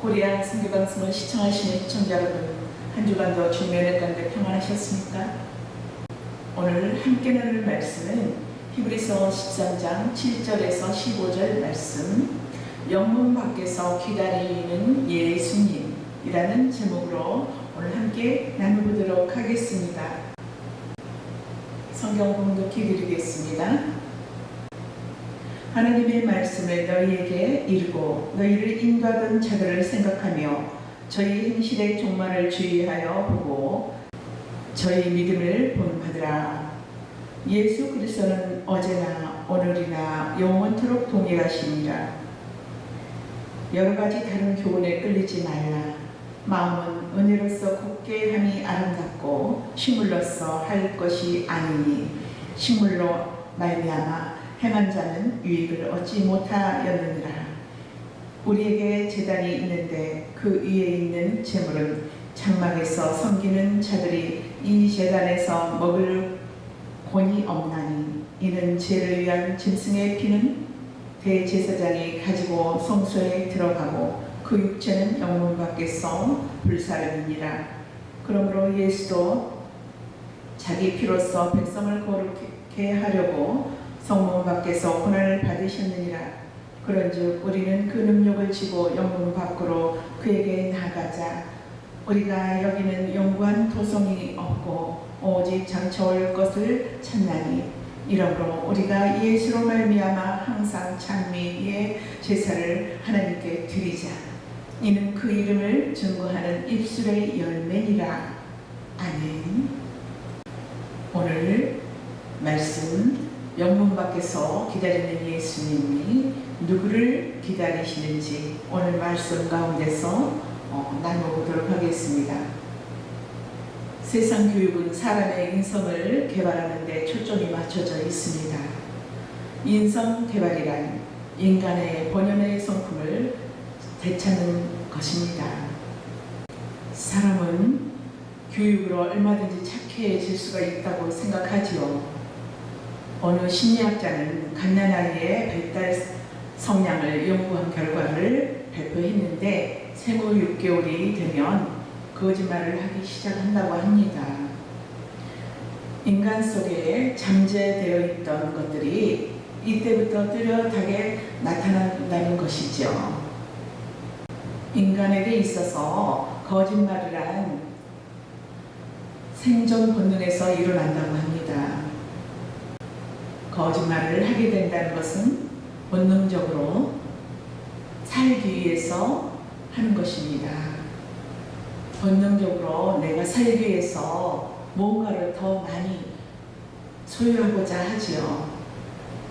코리아 선교방송을 시청하시는 시청자 여러분, 한 주간도 주님의 은혜 가운데 평안하셨습니까? 오늘 함께 나눌 말씀은 히브리서 13장 7절에서 15절 말씀, 영문 밖에서 기다리는 예수님이라는 제목으로 오늘 함께 나눠보도록 하겠습니다. 성경 봉독해 드리겠습니다. 하나님의 말씀을 너희에게 이르고 너희를 인도하던 자들을 생각하며 저희 행실의 종말을 주의하여 보고 저희 믿음을 본받으라. 예수 그리스도는 어제나 오늘이나 영원토록 동일하시니라. 여러 가지 다른 교훈에 끌리지 말라. 마음은 은혜로서 굳게 함이 아름답고 식물로서 할 것이 아니니 식물로 말미암아 행한 자는 유익을 얻지 못하였느니라. 우리에게 제단이 있는데 그 위에 있는 제물은 장막에서 섬기는 자들이 이 제단에서 먹을 권이 없나니 이는 죄를 위한 짐승의 피는 대제사장이 가지고 성소에 들어가고 그 육체는 영문 밖에서 불사름이니라. 그러므로 예수도 자기 피로써 백성을 거룩게 하려고 성문 밖에서 고난을 받으셨느니라. 그런즉 우리는 그 능력을 지고 영문 밖으로 그에게 나가자. 우리가 여기는 영구한 도성이 없고 오직 장차올 것을 찾나니 이러므로 우리가 예수로 말미암아 항상 찬미의 제사를 하나님께 드리자. 이는 그 이름을 증거하는 입술의 열매니라. 아멘. 오늘 말씀, 영문 밖에서 기다리는 예수님이 누구를 기다리시는지 오늘 말씀 가운데서 나눠보도록 하겠습니다. 세상 교육은 사람의 인성을 개발하는 데 초점이 맞춰져 있습니다. 인성 개발이란 인간의 본연의 성품을 되찾는 것입니다. 사람은 교육으로 얼마든지 착해질 수가 있다고 생각하지요. 어느 심리학자는 갓난아이의 발달 성향을 연구한 결과를 발표했는데 생후 6개월이 되면 거짓말을 하기 시작한다고 합니다. 인간 속에 잠재되어 있던 것들이 이때부터 뚜렷하게 나타난다는 것이죠. 인간에게 있어서 거짓말이란 생존 본능에서 일어난다고 합니다. 거짓말을 하게 된다는 것은 본능적으로 살기 위해서 하는 것입니다. 본능적으로 내가 살기 위해서 뭔가를 더 많이 소유하고자 하지요.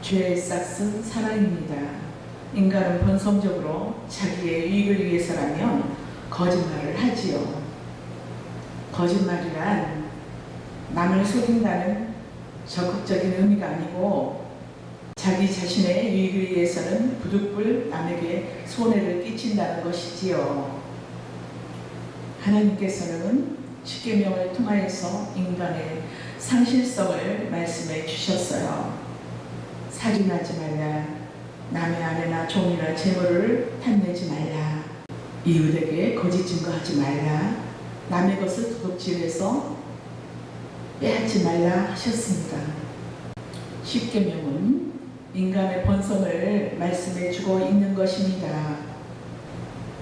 죄의 싹은 사랑입니다. 인간은 본성적으로 자기의 유익을 위해서라면 거짓말을 하지요. 거짓말이란 남을 속인다는 적극적인 의미가 아니고 자기 자신의 유익을 위해서는 부득불 남에게 손해를 끼친다는 것이지요. 하나님께서는 십계명을 통하여서 인간의 상실성을 말씀해 주셨어요. 살인하지 말라, 남의 아내나 종이나 재물을 탐내지 말라, 이웃에게 거짓 증거하지 말라, 남의 것을 도둑질해서 빼앗지 말라 하셨습니다. 십계명은 인간의 본성을 말씀해 주고 있는 것입니다.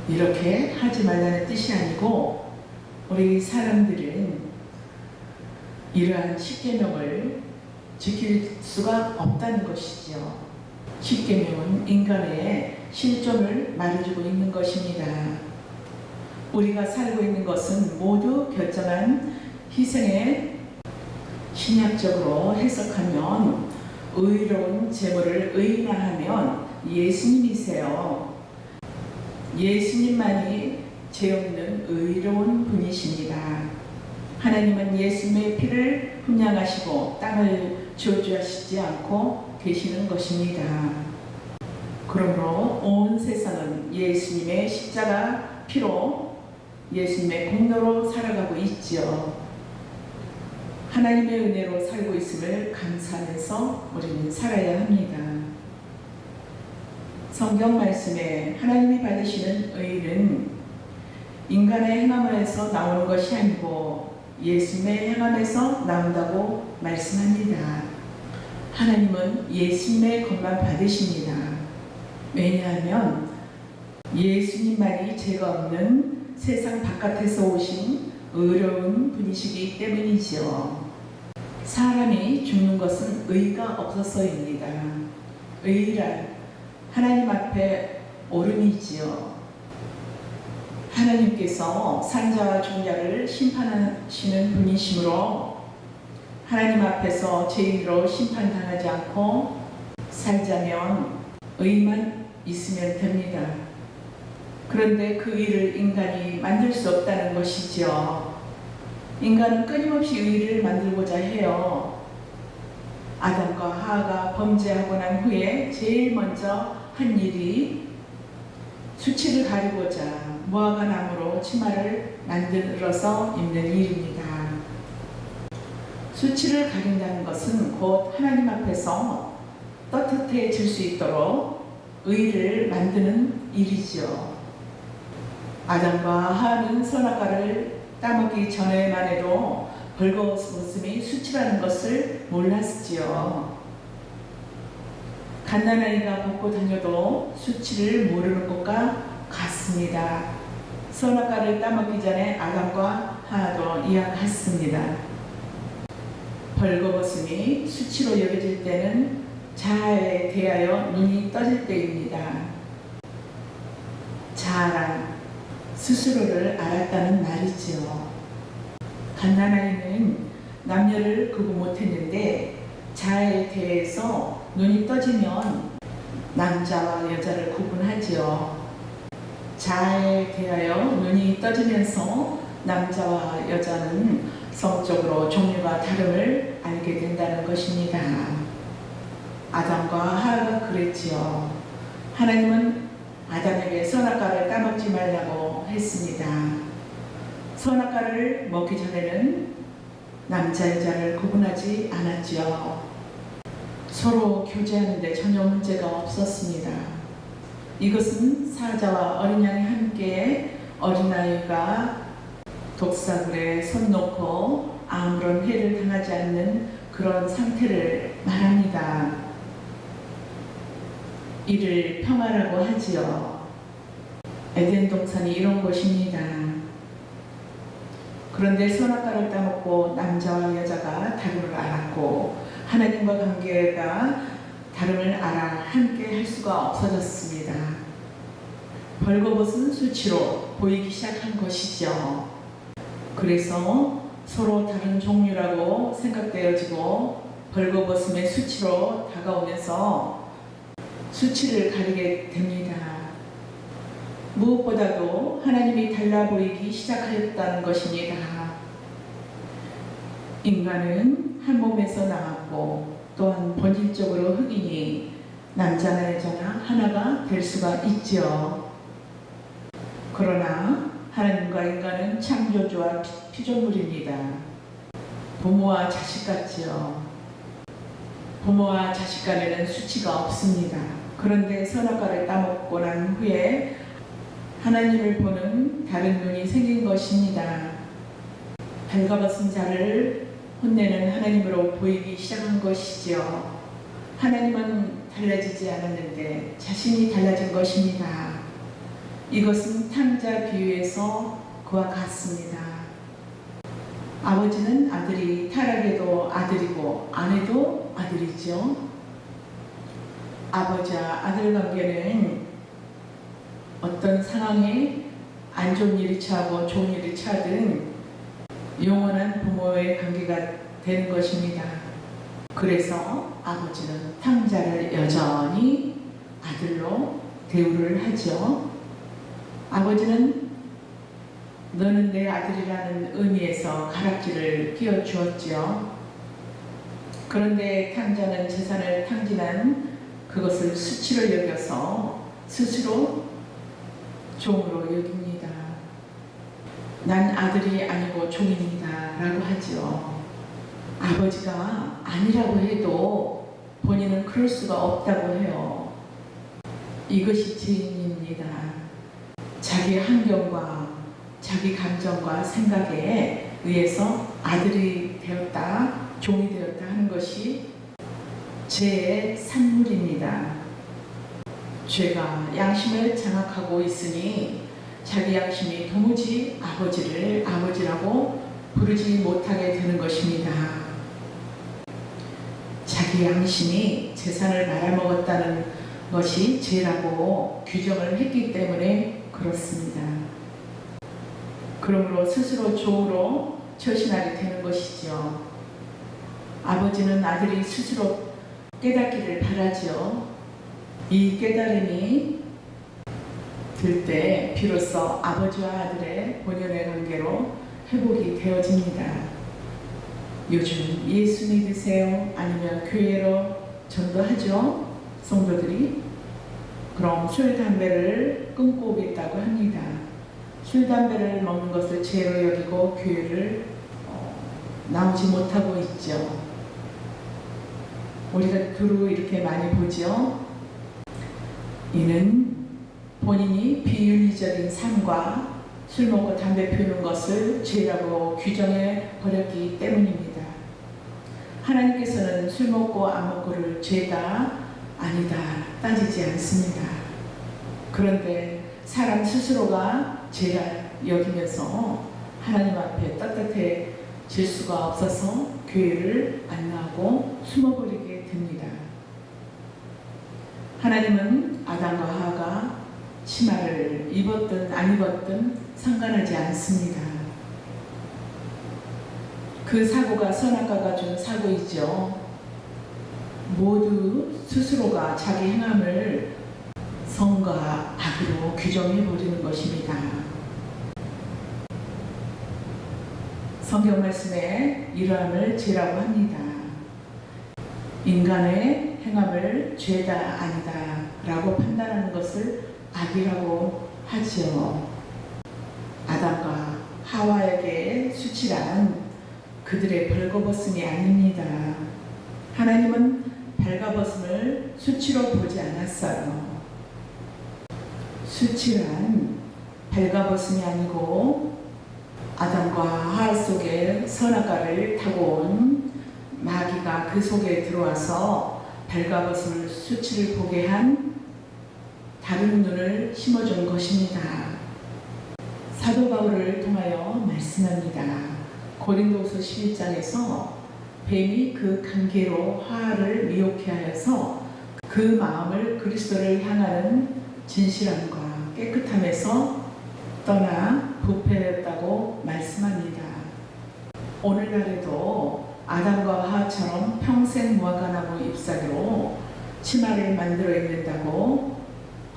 이렇게 하지 말라는 뜻이 아니고 우리 사람들은 이러한 십계명을 지킬 수가 없다는 것이죠. 십계명은 인간의 실존을 말해주고 있는 것입니다. 우리가 살고 있는 것은 모두 결정한 희생의 신약적으로 해석하면 의로운 제물을 의인화하면 예수님이세요. 예수님만이 죄 없는 의로운 분이십니다. 하나님은 예수님의 피를 훈양하시고 땅을 저주하시지 않고 계시는 것입니다. 그러므로 온 세상은 예수님의 십자가 피로 예수님의 공로로 살아가고 있지요. 하나님의 은혜로 살고 있음을 감사하면서 우리는 살아야 합니다. 성경 말씀에 하나님이 받으시는 의는 인간의 행함에서 나오는 것이 아니고 예수님의 행함에서 나온다고 말씀합니다. 하나님은 예수님의 것만 받으십니다. 왜냐하면 예수님만이 죄가 없는 세상 바깥에서 오신 의로운 분이시기 때문이죠. 사람이 죽는 것은 의가 없어서입니다. 의란 하나님 앞에 옳음이지요. 하나님께서 산자와 중자를 심판하시는 분이시므로 하나님 앞에서 죄인으로 심판당하지 않고 살자면 의만 있으면 됩니다. 그런데 그 의를 인간이 만들 수 없다는 것이죠. 인간은 끊임없이 의를 만들고자 해요. 아담과 하와가 범죄하고 난 후에 제일 먼저 한 일이 수치를 가리고자 무화과 나무로 치마를 만들어서 입는 일입니다. 수치를 가린다는 것은 곧 하나님 앞에서 떳떳해질 수 있도록 의를 만드는 일이죠. 아담과 하와는 선악과를 따먹기 전에만 해도 벌거벗음이 수치라는 것을 몰랐지요. 갓난아이가 벗고 다녀도 수치를 모르는 것과 같습니다. 선악과를 따먹기 전에 아담과 하와도 이와 같습니다. 벌거벗음이 수치로 여겨질 때는 자아에 대하여 눈이 떠질 때입니다. 자아란 스스로를 알았다는 말이지요. 갓난아이는 남녀를 구분 못했는데 자아에 대해서 눈이 떠지면 남자와 여자를 구분하지요. 자아에 대하여 눈이 떠지면서 남자와 여자는 성적으로 종류가 다름을 알게 된다는 것입니다. 아담과 하와가 그랬지요. 하나님은 아담에게 선악과를 따먹지 말라고 했습니다. 선악과를 먹기 전에는 남자, 여자를 구분하지 않았지요. 서로 교제하는데 전혀 문제가 없었습니다. 이것은 사자와 어린 양이 함께 어린아이가 독사굴에 손 놓고 아무런 해를 당하지 않는 그런 상태를 말합니다. 이를 평화라고 하지요. 에덴 동산이 이런 것입니다. 그런데 선악과를 따먹고 남자와 여자가 다름을 알았고 하나님과 관계가 다름을 알아 함께 할 수가 없어졌습니다. 벌거벗은 수치로 보이기 시작한 것이죠. 그래서 서로 다른 종류라고 생각되어지고 벌거벗음의 수치로 다가오면서 수치를 가리게 됩니다. 무엇보다도 하나님이 달라 보이기 시작하였다는 것입니다. 인간은 한 몸에서 나왔고 또한 본질적으로 흑이니 남자나 여자나 하나가 될 수가 있지요. 그러나 하나님과 인간은 창조주와 피조물입니다. 부모와 자식 같지요. 부모와 자식 간에는 수치가 없습니다. 그런데 선악과를 따먹고 난 후에 하나님을 보는 다른 눈이 생긴 것입니다. 벌거벗은 자를 혼내는 하나님으로 보이기 시작한 것이지요. 하나님은 달라지지 않았는데 자신이 달라진 것입니다. 이것은 탕자 비유에서 그와 같습니다. 아버지는 아들이 타락해도 아들이고 아내도 아들이죠. 아버지와 아들 관계는 어떤 상황에 안 좋은 일이 처하고 좋은 일이 처하든 영원한 부모의 관계가 되는 것입니다. 그래서 아버지는 탕자를 여전히 아들로 대우를 하죠. 아버지는 너는 내 아들이라는 의미에서 가락지를 끼워 주었지요. 그런데 탕자는 재산을 탕진한 그것을 수치로 여겨서 스스로 종으로 여깁니다. 난 아들이 아니고 종입니다 라고 하죠. 아버지가 아니라고 해도 본인은 그럴 수가 없다고 해요. 이것이 죄인입니다. 자기 환경과 자기 감정과 생각에 의해서 아들이 되었다, 종이 되었다 하는 것이 죄의 산물입니다. 죄가 양심을 장악하고 있으니 자기 양심이 도무지 아버지를 아버지라고 부르지 못하게 되는 것입니다. 자기 양심이 재산을 말아먹었다는 것이 죄라고 규정을 했기 때문에 그렇습니다. 그러므로 스스로 종으로 처신하게 되는 것이죠. 아버지는 아들이 스스로 깨닫기를 바라지요. 이 깨달음이 들 때 비로소 아버지와 아들의 본연의 관계로 회복이 되어집니다. 요즘 예수 믿으세요? 아니면 교회로 전도하죠? 성도들이? 그럼 술, 담배를 끊고 오겠다고 합니다. 술, 담배를 먹는 것을 죄로 여기고 교회를 나오지 못하고 있죠. 우리가 두루 이렇게 많이 보죠. 이는 본인이 비윤리적인 삶과 술 먹고 담배 피우는 것을 죄라고 규정해 버렸기 때문입니다. 하나님께서는 술 먹고 안 먹고를 죄다 아니다 따지지 않습니다. 그런데 사람 스스로가 죄라 여기면서 하나님 앞에 떳떳해질 수가 없어서 교회를 안 나오고 숨어버리게 됩니다. 하나님은 아담과 하와가 치마를 입었든 안 입었든 상관하지 않습니다. 그 사고가 선악과가 준 사고이죠. 모두 스스로가 자기 행함을 성과 악으로 규정해버리는 것입니다. 성경 말씀에 이러함을 죄라고 합니다. 인간의 행함을 죄다 아니다 라고 판단하는 것을 악이라고 하지요. 아담과 하와에게 수치란 그들의 벌거벗음이 아닙니다. 하나님은 벌거벗음을 수치로 보지 않았어요. 수치란 벌거벗음이 아니고 아담과 하와 속에 선악과를 타고 온 마귀가 그 속에 들어와서 벌거벗음을 수치를 보게 한 다른 눈을 심어준 것입니다. 사도 바울을 통하여 말씀합니다. 고린도후서 11장에서 뱀이 그 관계로 하와를 미혹해 하여서 그 마음을 그리스도를 향하는 진실함과 깨끗함에서 떠나 부패했다고 말씀합니다. 오늘날에도 아담과 하와처럼 평생 무화과나무 잎사귀로 치마를 만들어 입는다고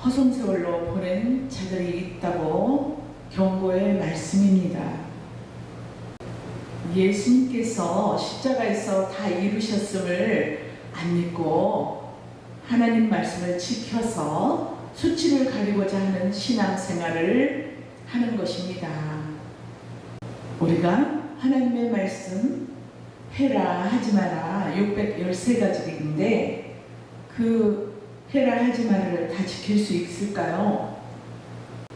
허송세월로 보낸 자들이 있다고 경고의 말씀입니다. 예수님께서 십자가에서 다 이루셨음을 안 믿고 하나님 말씀을 지켜서 수치를 가리고자 하는 신앙생활을 하는 것입니다. 우리가 하나님의 말씀 해라 하지 마라 613가지인데 그 해라 하지 마라를 다 지킬 수 있을까요?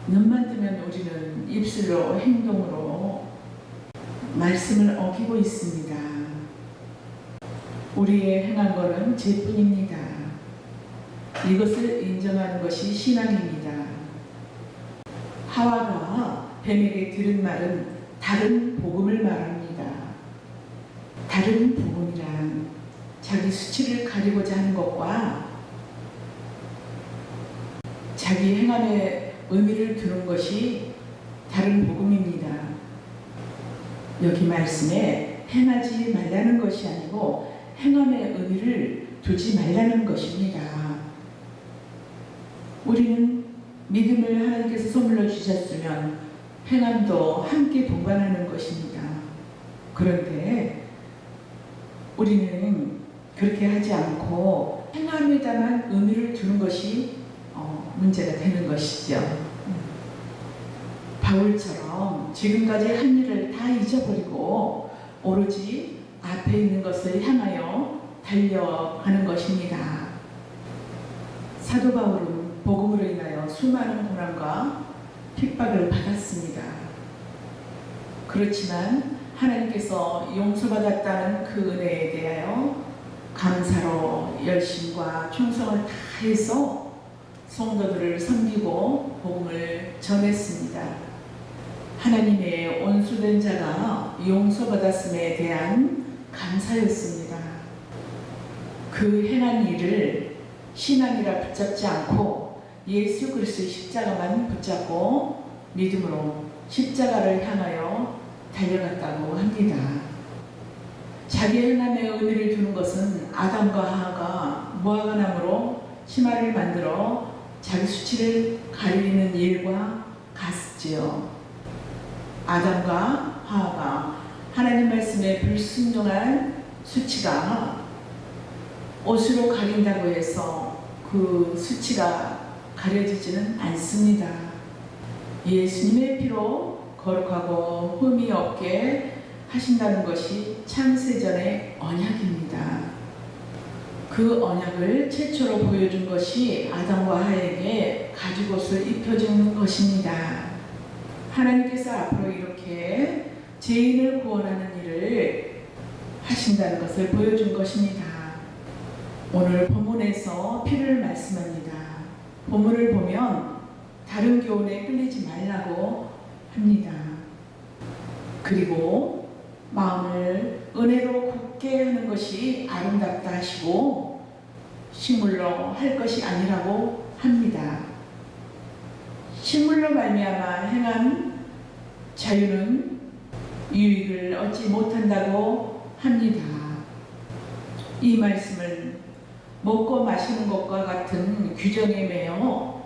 눈만 뜨면 우리는 입술로 행동으로 말씀을 어기고 있습니다. 우리의 행한 것은 죄뿐입니다. 이것을 인정하는 것이 신앙입니다. 하와가 뱀에게 들은 말은 다른 복음을 말합니다. 다른 복음이란 자기 수치를 가리고자 하는 것과 자기 행함에 의미를 두는 것이 다른 복음입니다. 여기 말씀에 행하지 말라는 것이 아니고 행함에 의미를 두지 말라는 것입니다. 우리는 믿음을 하나님께서 선물로 주셨으면 행함도 함께 동반하는 것입니다. 그런데 우리는 그렇게 하지 않고 행함에다만 의미를 두는 것이 문제가 되는 것이죠. 바울처럼 지금까지 한 일을 다 잊어버리고 오로지 앞에 있는 것을 향하여 달려가는 것입니다. 사도 바울은 복음으로 인하여 수많은 고난과 핍박을 받았습니다. 그렇지만 하나님께서 용서받았다는 그 은혜에 대하여 감사로 열심과 충성을 다해서 성도들을 섬기고 복음을 전했습니다. 하나님의 온수된 자가 용서받았음에 대한 감사였습니다. 그 행한 일을 신앙이라 붙잡지 않고 예수 그리스도의 십자가만 붙잡고 믿음으로 십자가를 향하여 달려갔다고 합니다. 자기 행함에 의미를 두는 것은 아담과 하하가 무화과나무로 치마를 만들어 자기 수치를 가리는 일과 같지요. 아담과 하하가 하나님 말씀에 불순종한 수치가 옷으로 가린다고 해서 그 수치가 가려지지는 않습니다. 예수님의 피로 거룩하고 흠이 없게 하신다는 것이 창세전의 언약입니다. 그 언약을 최초로 보여준 것이 아담과 하에게 가죽옷을 입혀준 것입니다. 하나님께서 앞으로 이렇게 죄인을 구원하는 일을 하신다는 것을 보여준 것입니다. 오늘 본문에서 피를 말씀합니다. 본문을 보면 다른 교훈에 끌리지 말라고 합니다. 그리고 마음을 은혜로 굳게 하는 것이 아름답다 하시고 식물로 할 것이 아니라고 합니다. 식물로 말미암아 행한 자유는 유익을 얻지 못한다고 합니다. 이 말씀을 먹고 마시는 것과 같은 규정에 매여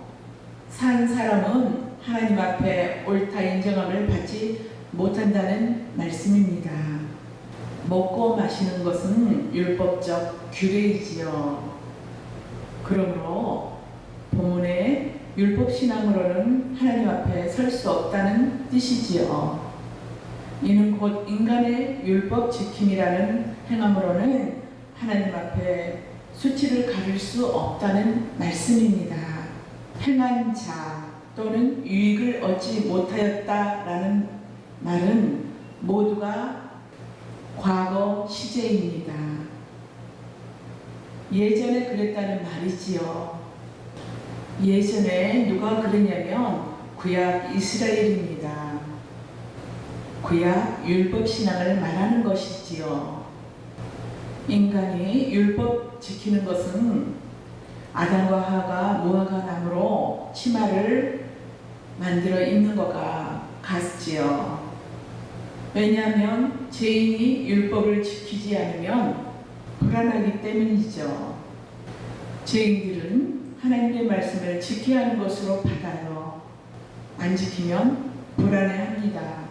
산 사람은 하나님 앞에 옳다 인정함을 받지 못한다는 말씀입니다. 먹고 마시는 것은 율법적 규례이지요. 그러므로 본문의 율법신앙으로는 하나님 앞에 설 수 없다는 뜻이지요. 이는 곧 인간의 율법 지킴이라는 행함으로는 하나님 앞에 수치를 가릴 수 없다는 말씀입니다. 행한 자 또는 유익을 얻지 못하였다라는 말은 모두가 과거 시제입니다. 예전에 그랬다는 말이지요. 예전에 누가 그랬냐면 구약 이스라엘입니다. 구약 율법신앙을 말하는 것이지요. 인간이 율법 지키는 것은 아담과 하가 무화과 나무로 치마를 만들어 입는 것과 같지요. 왜냐하면 죄인이 율법을 지키지 않으면 불안하기 때문이죠. 죄인들은 하나님의 말씀을 지켜야 하는 것으로 받아요. 안 지키면 불안해합니다.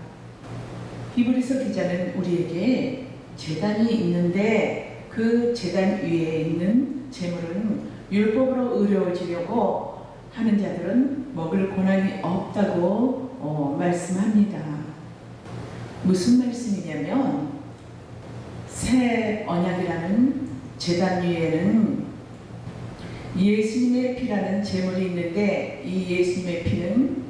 히브리서 기자는 우리에게 제단이 있는데 그 제단 위에 있는 제물은 율법으로 의로워지려고 하는 자들은 먹을 권한이 없다고 말씀합니다. 무슨 말씀이냐면 새 언약이라는 제단 위에는 예수님의 피라는 제물이 있는데 이 예수님의 피는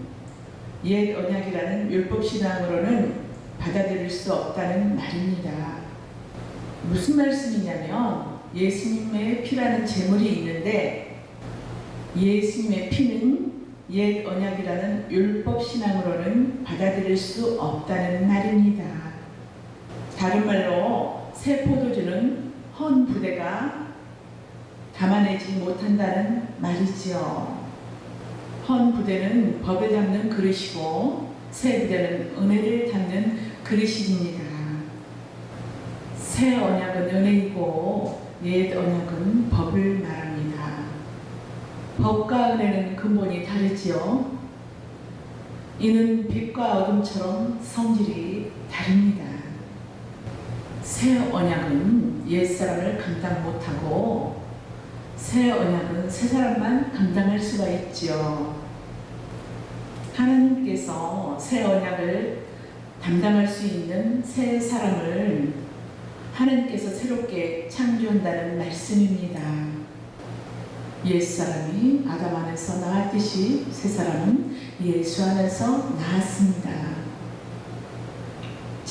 옛 언약이라는 율법신앙으로는 받아들일 수 없다는 말입니다. 무슨 말씀이냐면 예수님의 피라는 제물이 있는데 예수님의 피는 옛 언약이라는 율법신앙으로는 받아들일 수 없다는 말입니다. 다른 말로 새 포도주는 헌 부대가 담아내지 못한다는 말이지요. 헌 부대는 법을 담는 그릇이고 새 부대는 은혜를 담는 그릇입니다. 새 언약은 은혜이고 옛 언약은 법을 말합니다. 법과 은혜는 근본이 다르지요. 이는 빛과 어둠처럼 성질이 다릅니다. 새 언약은 옛사람을 감당 못하고 새 언약은 새 사람만 감당할 수가 있지요. 하나님께서 새 언약을 담당할 수 있는 새 사람을 하나님께서 새롭게 창조한다는 말씀입니다. 옛사람이 아담 안에서 나왔듯이 새 사람은 예수 안에서 나왔습니다.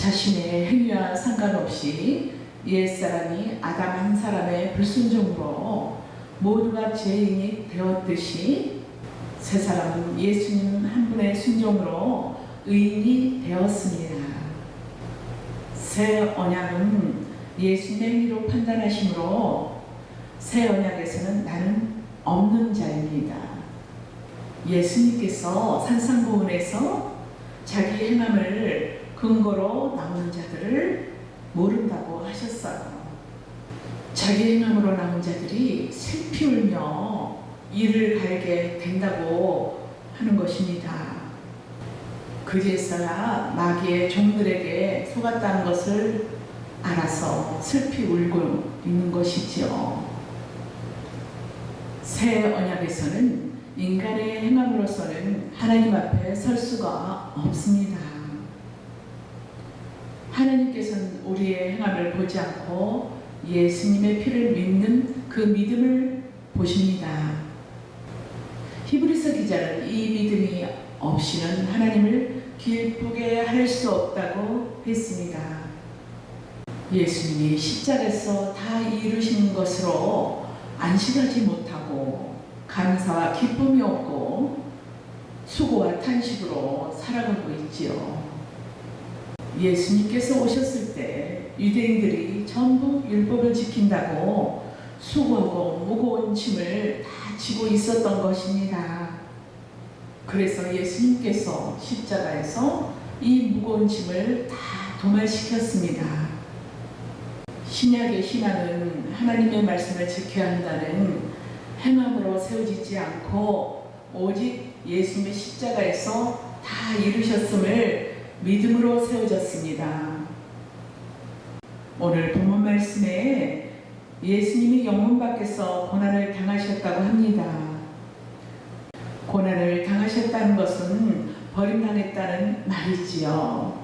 자신의 행위와 상관없이 옛사람이 아담 한 사람의 불순종으로 모두가 죄인이 되었듯이 새 사람은 예수님 한 분의 순종으로 의인이 되었습니다. 새 언약은 예수님의 행위로 판단하심으로 새 언약에서는 나는 없는 자입니다. 예수님께서 산상보훈에서 자기 행함을 근거로 나오는 자들을 모른다고 하셨어요. 자기 행함으로 나온 자들이 슬피 울며 이를 갈게 된다고 하는 것입니다. 그제서야 마귀의 종들에게 속았다는 것을 알아서 슬피 울고 있는 것이지요. 새 언약에서는 인간의 행함으로서는 하나님 앞에 설 수가 없습니다. 하나님께서는 우리의 행함을 보지 않고 예수님의 피를 믿는 그 믿음을 보십니다. 히브리서 기자는 이 믿음이 없이는 하나님을 기쁘게 할 수 없다고 했습니다. 예수님이 십자가에서 다 이루신 것으로 안식하지 못하고 감사와 기쁨이 없고 수고와 탄식으로 살아가고 있지요. 예수님께서 오셨을 때 유대인들이 전부 율법을 지킨다고 수고하고 무거운 짐을 다 지고 있었던 것입니다. 그래서 예수님께서 십자가에서 이 무거운 짐을 다 도말시켰습니다. 신약의 신앙은 하나님의 말씀을 지켜야 한다는 행함으로 세워지지 않고 오직 예수님의 십자가에서 다 이루셨음을 믿음으로 세워졌습니다. 오늘 본문 말씀에 예수님이 영문 밖에서 고난을 당하셨다고 합니다. 고난을 당하셨다는 것은 버림당했다는 말이지요.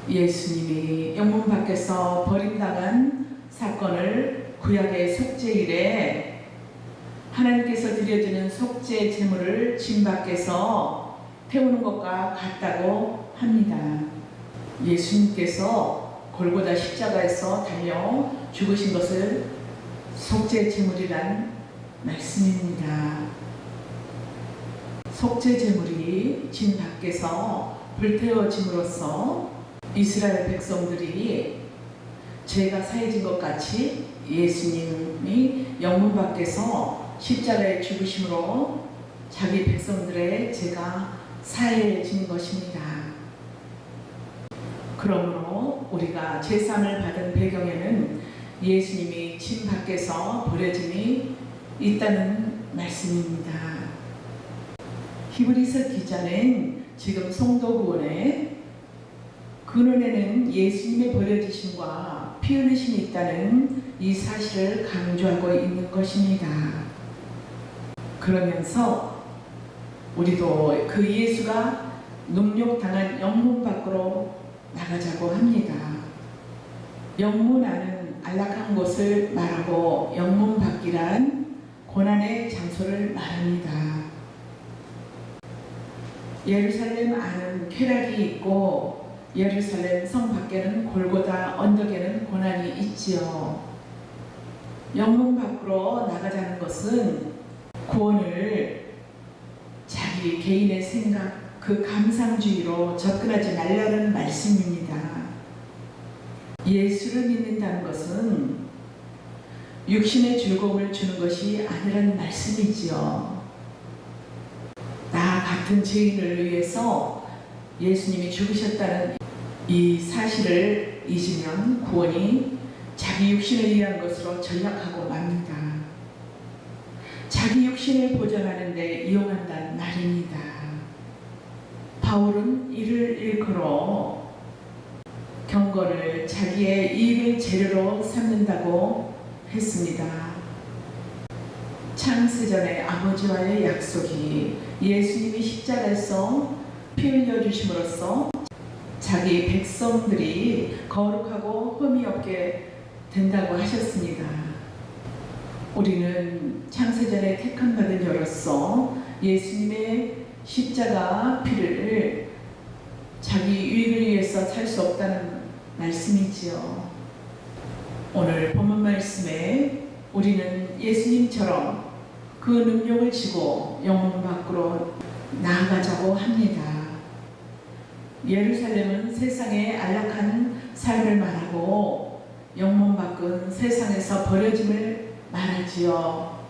예수님이 영문 밖에서 버림당한 사건을 구약의 속죄일에 하나님께서 드려지는 속죄 제물을 짐 밖에서 태우는 것과 같다고 합니다. 예수님께서 골고다 십자가에서 달려 죽으신 것을 속죄 제물이란 말씀입니다. 속죄 제물이 짐 밖에서 불태워짐으로써 이스라엘 백성들이 죄가 사해진 것 같이 예수님이 영문 밖에서 십자가에 죽으심으로 자기 백성들의 죄가 사해진 것입니다. 그러므로 우리가 제사함을 받은 배경에는 예수님이 짐 밖에서 버려짐이 있다는 말씀입니다. 히브리서 기자는 지금 성도 구원의 근원에는 예수님의 버려지심과 피 흘리심이 있다는 이 사실을 강조하고 있는 것입니다. 그러면서 우리도 그 예수가 능욕당한 영문 밖으로 나가자고 합니다. 영문 안은 안락한 곳을 말하고 영문 밖이란 고난의 장소를 말합니다. 예루살렘 안은 쾌락이 있고 예루살렘 성 밖에는 골고다 언덕에는 고난이 있지요. 영문 밖으로 나가자는 것은 구원을 자기 개인의 생각, 그 감상주의로 접근하지 말라는 말씀입니다. 예수를 믿는다는 것은 육신의 즐거움을 주는 것이 아니라는 말씀이지요. 나 같은 죄인을 위해서 예수님이 죽으셨다는 이 사실을 잊으면 구원이 자기 육신을 위한 것으로 전락하고 맙니다. 자기 육신을 보존하는 데 이용한다는 말입니다. 바울은 이를 일컬어 경건을 자기의 이익을 재료로 삼는다고 했습니다. 창세전의 아버지와의 약속이 예수님이 십자가에서 피 흘려주심으로써 자기 백성들이 거룩하고 흠이 없게 된다고 하셨습니다. 우리는 창세전에 택함받은 자로서 예수님의 십자가 피를 자기 유익을 위해서 위해서 살 수 없다는 말씀이지요. 오늘 본문 말씀에 우리는 예수님처럼 그 능력을 지고 영문 밖으로 나아가자고 합니다. 예루살렘은 세상의 안락한 삶을 말하고 영문 밖은 세상에서 버려짐을 말하지요.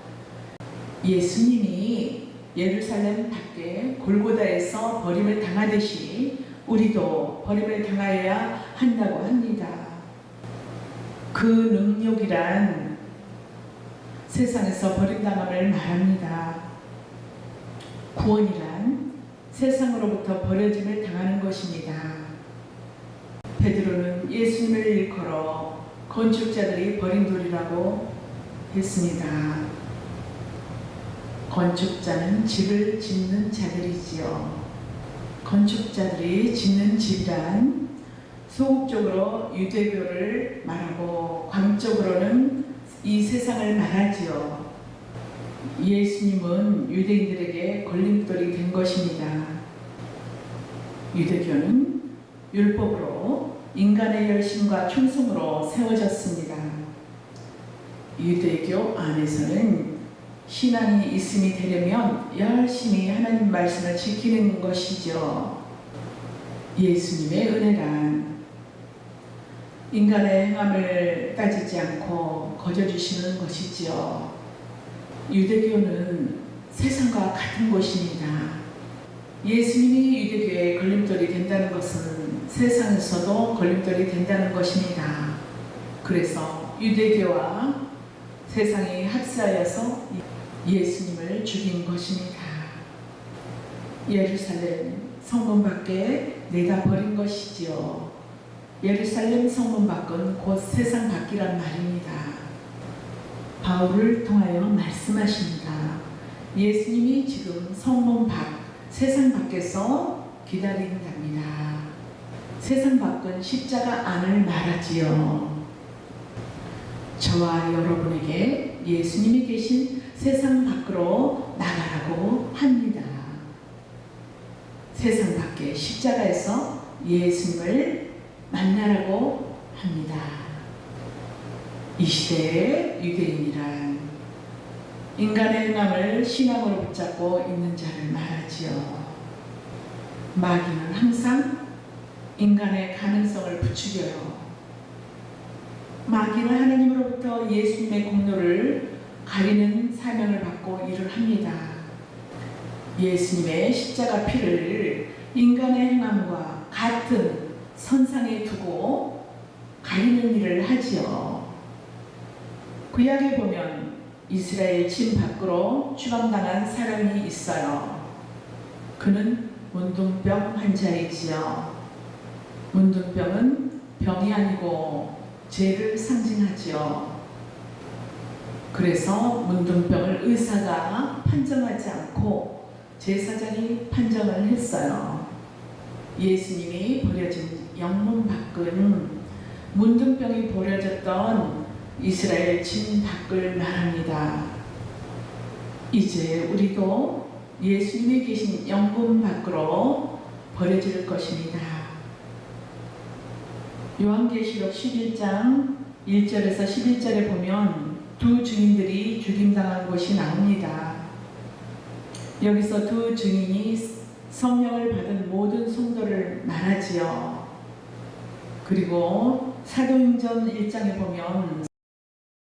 예수님이 예루살렘 밖에 골고다에서 버림을 당하듯이 우리도 버림을 당하여야 한다고 합니다. 그 능력이란 세상에서 버림당함을 말합니다. 구원이란 세상으로부터 버려짐을 당하는 것입니다. 베드로는 예수님을 일컬어 건축자들이 버린 돌이라고 했습니다. 건축자는 집을 짓는 자들이지요. 건축자들이 짓는 집이란 소극적으로 유대교를 말하고 광적으로는 이 세상을 말하지요. 예수님은 유대인들에게 걸림돌이 된 것입니다. 유대교는 율법으로 인간의 열심과 충성으로 세워졌습니다. 유대교 안에서는 신앙이 있음이 되려면 열심히 하나님 말씀을 지키는 것이죠. 예수님의 은혜란 인간의 행함을 따지지 않고 거저주시는 것이지요. 유대교는 세상과 같은 것입니다. 예수님이 유대교의 걸림돌이 된다는 것은 세상에서도 걸림돌이 된다는 것입니다. 그래서 유대교와 세상이 합세하여서 예수님을 죽인 것입니다. 예루살렘 성문 밖에 내다 버린 것이지요. 예루살렘 성문 밖은 곧 세상 밖이란 말입니다. 바울을 통하여 말씀하십니다. 예수님이 지금 성문 밖, 세상 밖에서 기다린답니다. 세상 밖은 십자가 안을 말하지요. 저와 여러분에게 예수님이 계신 세상 밖으로 나가라고 합니다. 세상 밖에 십자가에서 예수님을 만나라고 합니다. 이 시대의 유대인이란 인간의 행함을 신앙으로 붙잡고 있는 자를 말하지요. 마귀는 항상 인간의 가능성을 부추겨요. 마귀는 하나님으로부터 예수님의 공로를 가리는 사명을 받고 일을 합니다. 예수님의 십자가 피를 인간의 행함과 같은 선상에 두고 가리는 일을 하지요. 구약에 보면 이스라엘 진 밖으로 추방당한 사람이 있어요. 그는 문둥병 환자이지요. 문둥병은 병이 아니고 죄를 상징하지요. 그래서 문둥병을 의사가 판정하지 않고 제사장이 판정을 했어요. 예수님이 버려진 영문 밖은 문둥병이 버려졌던 이스라엘 진 밖을 말합니다. 이제 우리도 예수님이 계신 영문 밖으로 버려질 것입니다. 요한계시록 11장 1절에서 11절에 보면 두 증인들이 죽임당한 곳이 나옵니다. 여기서 두 증인이 성령을 받은 모든 성도를 말하지요. 그리고 사도행전 1장에 보면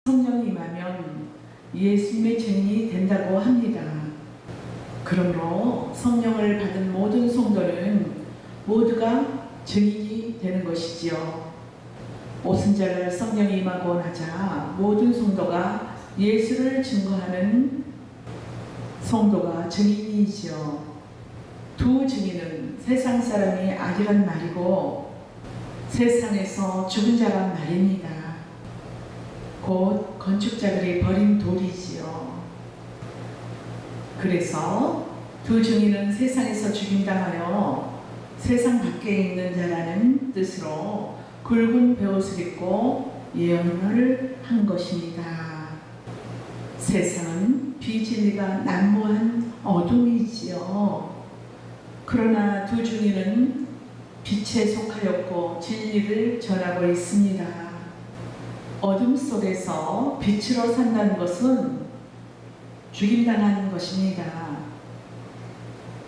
성령이 임하면 예수님의 증인이 된다고 합니다. 그러므로 성령을 받은 모든 성도는 모두가 증인이 되는 것이지요. 오순절 성령이 임하고 나자 모든 성도가 예수를 증거하는 성도가 증인이지요. 두 증인은 세상 사람이 아니란 말이고 세상에서 죽은 자란 말입니다. 곧 건축자들이 버린 돌이지요. 그래서 두 증인은 세상에서 죽임당하여 세상 밖에 있는 자라는 뜻으로 굵은 베옷을 입고 예언을 한 것입니다. 세상은 비진리가 난무한 어둠이지요. 그러나 두 증인은 빛에 속하였고 진리를 전하고 있습니다. 어둠 속에서 빛으로 산다는 것은 죽임당하는 것입니다.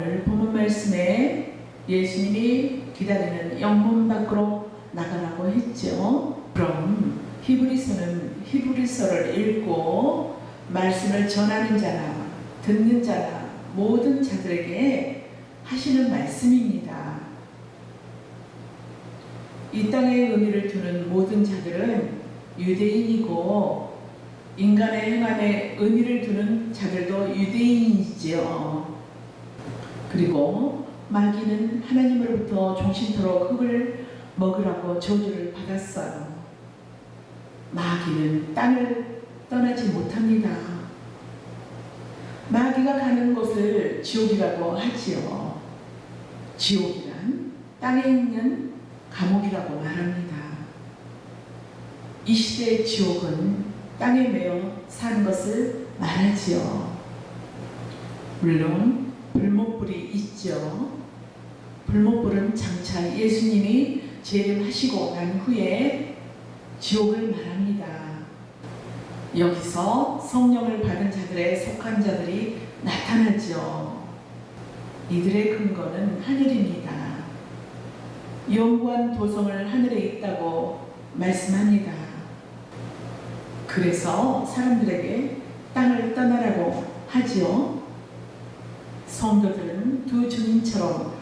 오늘 본문 말씀에 예수님이 기다리는 영문 밖으로 나가라고 했죠. 그럼 히브리서를 읽고 말씀을 전하는 자나 듣는 자나 모든 자들에게 하시는 말씀입니다. 이 땅에 의미를 두는 모든 자들은 유대인이고 인간의 행함에 의미를 두는 자들도 유대인이지요. 그리고 마귀는 하나님으로부터 종신토록 흙을 먹으라고 저주를 받았어요. 마귀는 땅을 떠나지 못합니다. 마귀가 가는 곳을 지옥이라고 하지요. 지옥이란 땅에 있는 감옥이라고 말합니다. 이 시대의 지옥은 땅에 매여 사는 것을 말하지요. 물론 불못불이 있죠. 불못불은 장차 예수님이 재림하시고 난 후에 지옥을 말합니다. 여기서 성령을 받은 자들에 속한 자들이 나타나죠. 이들의 근거는 하늘입니다. 영구한 도성을 하늘에 있다고 말씀합니다. 그래서 사람들에게 땅을 떠나라고 하지요. 성도들은 두 주님처럼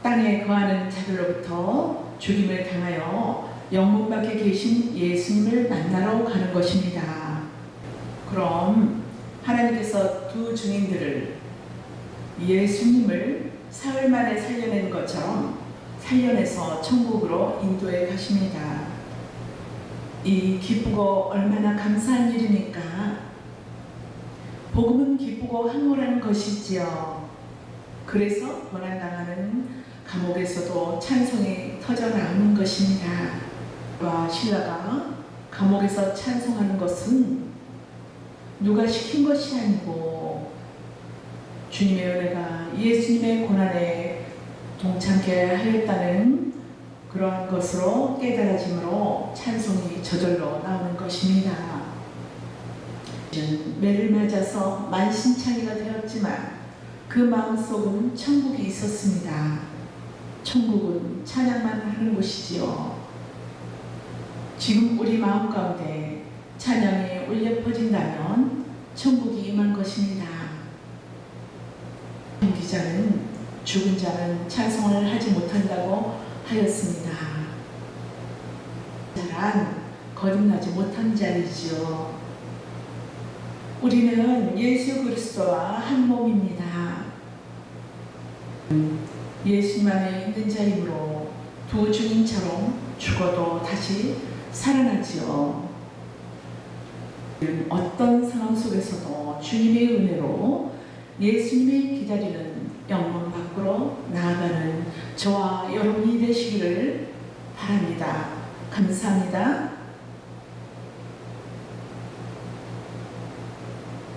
땅에 거하는 자들로부터 죽임을 당하여 영문 밖에 계신 예수님을 만나러 가는 것입니다. 그럼 하나님께서 두 증인들을 예수님을 사흘 만에 살려낸 것처럼 살려내서 천국으로 인도해 가십니다. 이 기쁘고 얼마나 감사한 일입니까? 복음은 기쁘고 황홀한 것이지요. 그래서 고난당하는 감옥에서도 찬송이 터져 나오는 것입니다. 신라가 감옥에서 찬송하는 것은 누가 시킨 것이 아니고 주님의 은혜가 예수님의 고난에 동참케 하였다는 그러한 것으로 깨달아짐으로 찬송이 저절로 나오는 것입니다. 매를 맞아서 만신창이가 되었지만 그 마음속은 천국이 있었습니다. 천국은 찬양만 하는 곳이지요. 지금 우리 마음 가운데 찬양이 울려 퍼진다면 천국이 임한 것입니다. 기자는 죽은 자는 찬송을 하지 못한다고 하였습니다. 자란 거듭나지 못한 자이지요. 우리는 예수 그리스도와 한 몸입니다. 예수님 안에 있는 자이므로 두 주님처럼 죽어도 다시 살아나지요. 어떤 상황 속에서도 주님의 은혜로 예수님이 기다리는 영문 밖으로 나아가는 저와 여러분이 되시기를 바랍니다. 감사합니다.